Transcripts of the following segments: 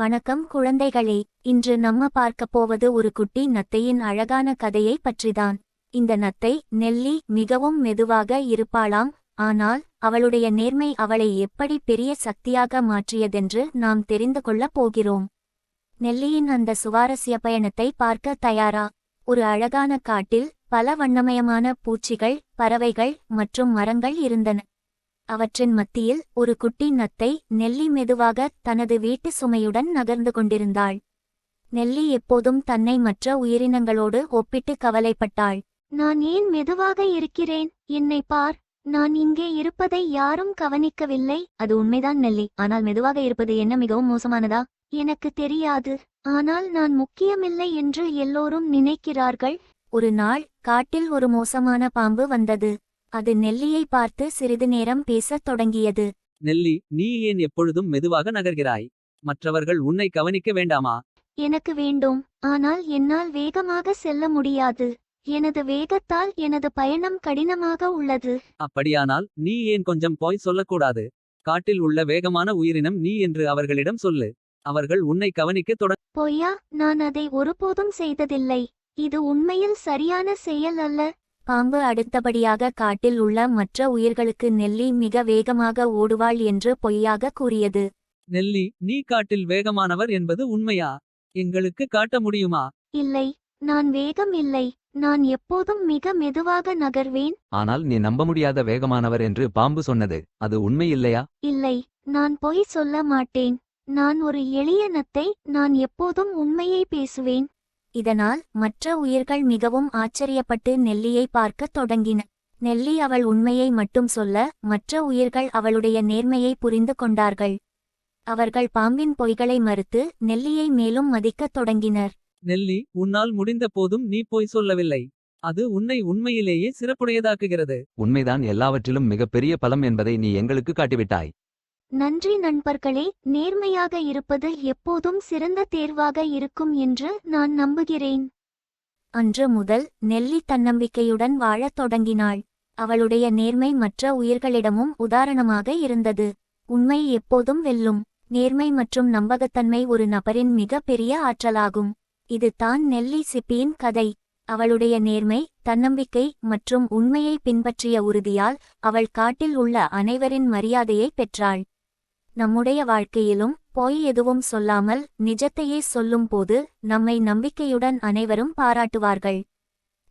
வணக்கம் குழந்தைகளே. இன்று நம்ம பார்க்கப் போவது ஒரு குட்டி நத்தையின் அழகான கதையை பற்றிதான். இந்த நத்தை நெல்லி மிகவும் மெதுவாக இருப்பாளாம். ஆனால் அவளுடைய நேர்மை அவளை எப்படி பெரிய சக்தியாக மாற்றியதென்று நாம் தெரிந்து கொள்ளப் போகிறோம். நெல்லியின் அந்த சுவாரஸ்ய பயணத்தை பார்க்க தயாரா? ஒரு அழகான காட்டில் பல வண்ணமயமான பூச்சிகள், பறவைகள் மற்றும் மரங்கள் இருந்தன. அவற்றின் மத்தியில் ஒரு குட்டி நத்தை நெல்லி மெதுவாக தனது வீட்டு சுமையுடன் நகர்ந்து கொண்டிருந்தாள். நெல்லி எப்போதும் தன்னை மற்ற உயிரினங்களோடு ஒப்பிட்டு கவலைப்பட்டாள். நான் ஏன் மெதுவாக இருக்கிறேன்? என்னை பார், நான் இங்கே இருப்பதை யாரும் கவனிக்கவில்லை. அது உண்மைதான் நெல்லி, ஆனால் மெதுவாக இருப்பது என்ன மிகவும் மோசமானதா? எனக்கு தெரியாது, ஆனால் நான் முக்கியமில்லை என்று எல்லோரும் நினைக்கிறார்கள். ஒரு நாள் காட்டில் ஒரு மோசமான பாம்பு வந்தது. அது நெல்லியை பார்த்து சிறிது நேரம் பேசத் தொடங்கியது. நெல்லி, நீ ஏன் எப்பொழுதும் மெதுவாக நகர்கிறாய்? மற்றவர்கள் உன்னை கவனிக்க வேண்டாமா? எனக்கு வேண்டும், ஆனால் என்னால் வேகமாக செல்ல முடியாது. எனது வேகத்தால் எனது பயணம் கடினமாக உள்ளது. அப்படியானால் நீ ஏன் கொஞ்சம் போய் சொல்லக்கூடாது? காட்டில் உள்ள வேகமான உயிரினம் நீ என்று அவர்களிடம் சொல்லு. அவர்கள் உன்னை கவனிக்க பொய்யா? நான் அதை ஒருபோதும் செய்ததில்லை. இது உண்மையில் சரியான செயல் அல்ல. பாம்பு அடுத்தபடியாக காட்டில் உள்ள மற்ற உயிர்களுக்கு நெல்லி மிக வேகமாக ஓடுவாள் என்று பொய்யாக கூறியது. நெல்லி, நீ காட்டில் வேகமானவர் என்பது உண்மையா? எங்களுக்கு காட்ட முடியுமா? இல்லை, நான் வேகம் இல்லை. நான் எப்போதும் மிக மெதுவாக நகர்வேன். ஆனால் நீ நம்ப முடியாத வேகமானவர் என்று பாம்பு சொன்னது, அது உண்மை இல்லையா? இல்லை, நான் பொய் சொல்ல மாட்டேன். நான் ஒரு எளிய நத்தை. நான் எப்போதும் உண்மையை பேசுவேன். இதனால் மற்ற உயிர்கள் மிகவும் ஆச்சரியப்பட்டு நெல்லியை பார்க்கத் தொடங்கின. நெல்லி அவள் உண்மையை மட்டும் சொல்ல, மற்ற உயிர்கள் அவளுடைய நேர்மையை புரிந்து கொண்டார்கள். அவர்கள் பாம்பின் பொய்களை மறுத்து நெல்லியை மேலும் மதிக்கத் தொடங்கினர். நெல்லி, உன்னால் முடிந்த போதும் நீ போய் சொல்லவில்லை. அது உன்னை உண்மையிலேயே சிறப்புடையதாக்குகிறது. உண்மைதான் எல்லாவற்றிலும் மிகப்பெரிய பலம் என்பதை நீ எங்களுக்கு காட்டிவிட்டாய். நன்றி நண்பர்களே. நேர்மையாக இருப்பது எப்போதும் சிறந்த தேர்வாக இருக்கும் என்று நான் நம்புகிறேன். அன்று முதல் நெல்லி தன்னம்பிக்கையுடன் வாழத் தொடங்கினாள். அவளுடைய நேர்மை மற்ற உயிர்களிடமும் உதாரணமாக இருந்தது. உண்மை எப்போதும் வெல்லும். நேர்மை மற்றும் நம்பகத்தன்மை ஒரு நபரின் மிக பெரிய ஆற்றலாகும். இது தான் நெல்லி சிப்பியின் கதை. அவளுடைய நேர்மை, தன்னம்பிக்கை மற்றும் உண்மையை பின்பற்றிய உறுதியால் அவள் காட்டில் உள்ள அனைவரின் மரியாதையை பெற்றாள். நம்முடைய வாழ்க்கையிலும் பொய் எதுவும் சொல்லாமல் நிஜத்தையே சொல்லும் போது நம்மை நம்பிக்கையுடன் அனைவரும் பாராட்டுவார்கள்.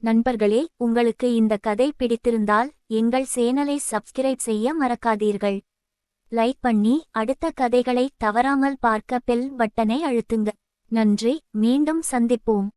நண்பர்களே, உங்களுக்கு இந்த கதை பிடித்திருந்தால் எங்கள் சேனலை சப்ஸ்கிரைப் செய்ய மறக்காதீர்கள். லைக் பண்ணி அடுத்த கதைகளை தவறாமல் பார்க்க பெல் பட்டனை அழுத்துங்க. நன்றி, மீண்டும் சந்திப்போம்.